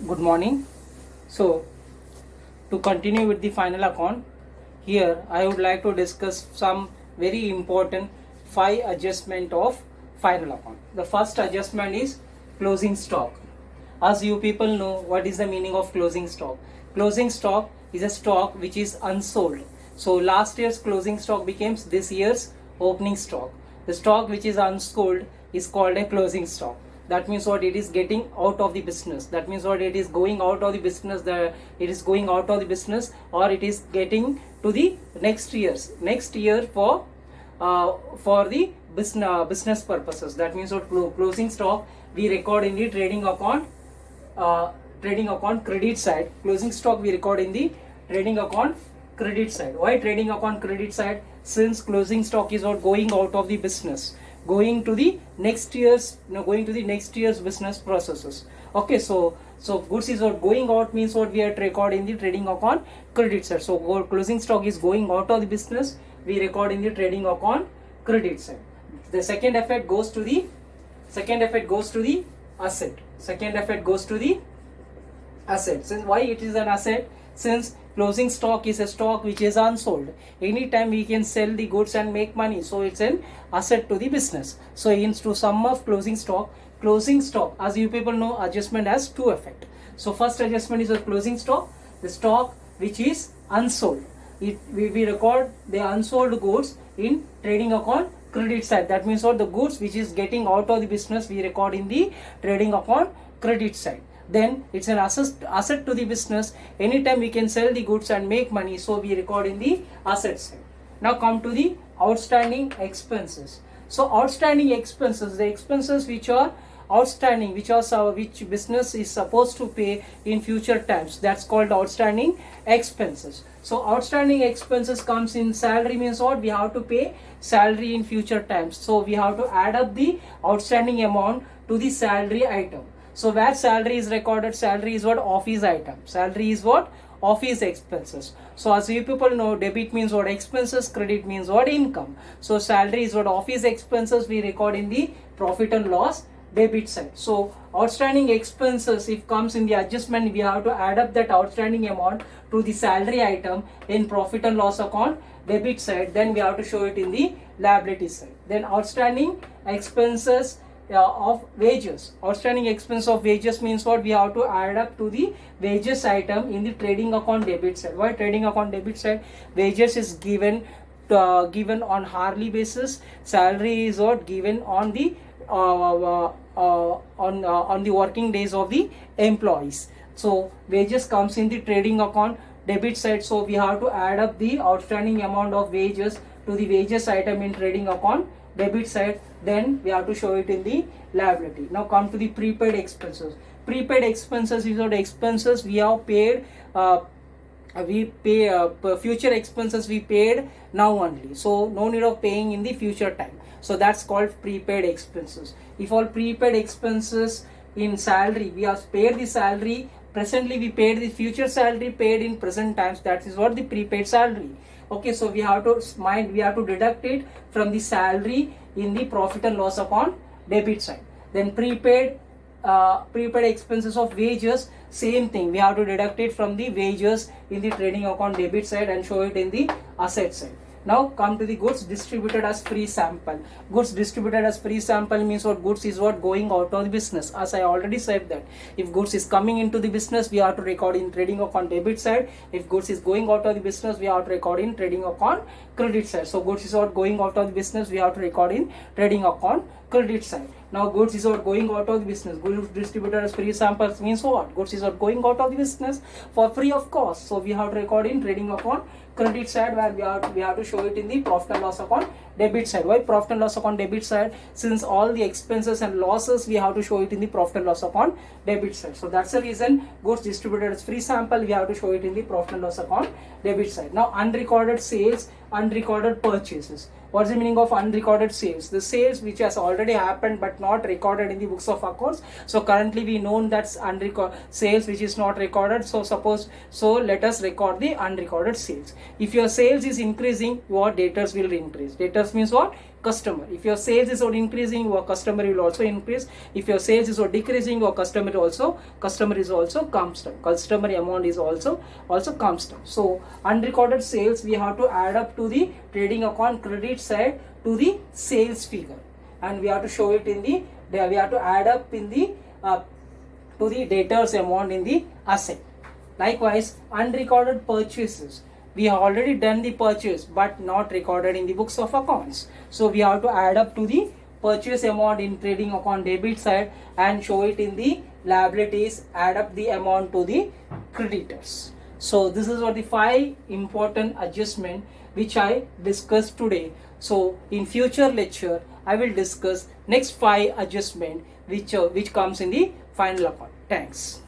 Good morning. So, to continue with the final account, here I would like to discuss some very important 5 adjustment of final account. The first adjustment is closing stock. As you people know, what is the meaning of closing stock? Closing stock is a stock which is unsold. So last year's closing stock becomes this year's opening stock. The stock which is unsold is called a closing stock. That means what, it is getting out of the business. That means what, it is going out of the business. It is going out of the business, or it is getting to the next year for the business purposes. That means what, closing stock we record in the trading account credit side. Closing stock we record in the trading account credit side. Why trading account credit side? Since closing stock is not going out of the business, going to the next year's business processes. Okay, so goods is what going out means what, we are to record in the trading account credit side. So closing stock is going out of the business, we record in the trading account credit side. The second effect goes to the asset. Second effect goes to the asset. Since why it is an asset? Since closing stock is a stock which is unsold, anytime we can sell the goods and make money, so it's an asset to the business. So into sum of closing stock, as you people know, adjustment has 2 effect. So first adjustment is a closing stock, the stock which is unsold. We record the unsold goods in trading account credit side. That means what, the goods which is getting out of the business we record in the trading account credit side. Then it's an asset to the business. Anytime we can sell the goods and make money, so we record in the asset side. Now come to the outstanding expenses. So outstanding expenses, the expenses which are outstanding, which business is supposed to pay in future times, that's called outstanding expenses. So outstanding expenses comes in salary, means what, we have to pay salary in future times. So we have to add up the outstanding amount to the salary item. So where salary is recorded, salary is what, office item. Salary is what, office expenses. So as you people know, debit means what, expenses, credit means what, income. So salary is what, office expenses, we record in the profit and loss debit side. So outstanding expenses, if comes in the adjustment, we have to add up that outstanding amount to the salary item in profit and loss account debit side. Then we have to show it in the liability side. Then outstanding expenses of wages. Outstanding expense of wages means what, we have to add up to the wages item in the trading account debit side. Why trading account debit side? Wages is given on hourly basis. Salary is what, given on the on the working days of the employees. So wages comes in the trading account debit side. So we have to add up the outstanding amount of wages to the wages item in trading account debit side. Then we have to show it in the liability. Now come to the prepaid expenses. Prepaid expenses is what, expenses we have paid, future expenses we paid now only, so no need of paying in the future time. So that's called prepaid expenses. If all prepaid expenses in salary, we have paid the salary presently, we paid the future salary paid in present times, that is what the prepaid salary. Okay, so we have to deduct it from the salary in the profit and loss account debit side. Then prepaid expenses of wages, same thing, we have to deduct it from the wages in the trading account debit side and show it in the asset side. Now come to the goods distributed as free sample. Goods distributed as free sample means what, goods is what, going out of the business. As I already said that if goods is coming into the business, we have to record in trading account debit side. If goods is going out of the business, we have to record in trading account credit side. So goods is what, going out of the business, we have to record in trading account credit side. Now goods is what, going out of the business. Goods distributed as free samples means what, goods is what, going out of the business for free of cost. So we have to record in trading account credit side, where we have to show it in the profit and loss account debit side. Why profit and loss account debit side? Since all the expenses and losses we have to show it in the profit and loss account debit side. So that's the reason goods distributed as free sample, we have to show it in the profit and loss account debit side. Now unrecorded sales, unrecorded purchases. What's the meaning of unrecorded sales? The sales which has already happened but not recorded in the books of accounts. So currently we know that's unrecorded sales which is not recorded. So let us record the unrecorded sales. If your sales is increasing, your debtors will increase. Debtors means what? customer. If your sales is increasing, your customer will also increase. If your sales is decreasing, your customer is also comes down. Customer amount is also comes down. So unrecorded sales we have to add up to the trading account credit side to the sales figure, and we have to show it in the we have to add up in the to the debtors amount in the asset. Likewise, unrecorded purchases, we have already done the purchase but not recorded in the books of accounts, so we have to add up to the purchase amount in trading account debit side and show it in the liabilities, add up the amount to the creditors. So this is what the 5 important adjustment which I discussed today. So in future lecture I will discuss next 5 adjustment which comes in the final account. Thanks.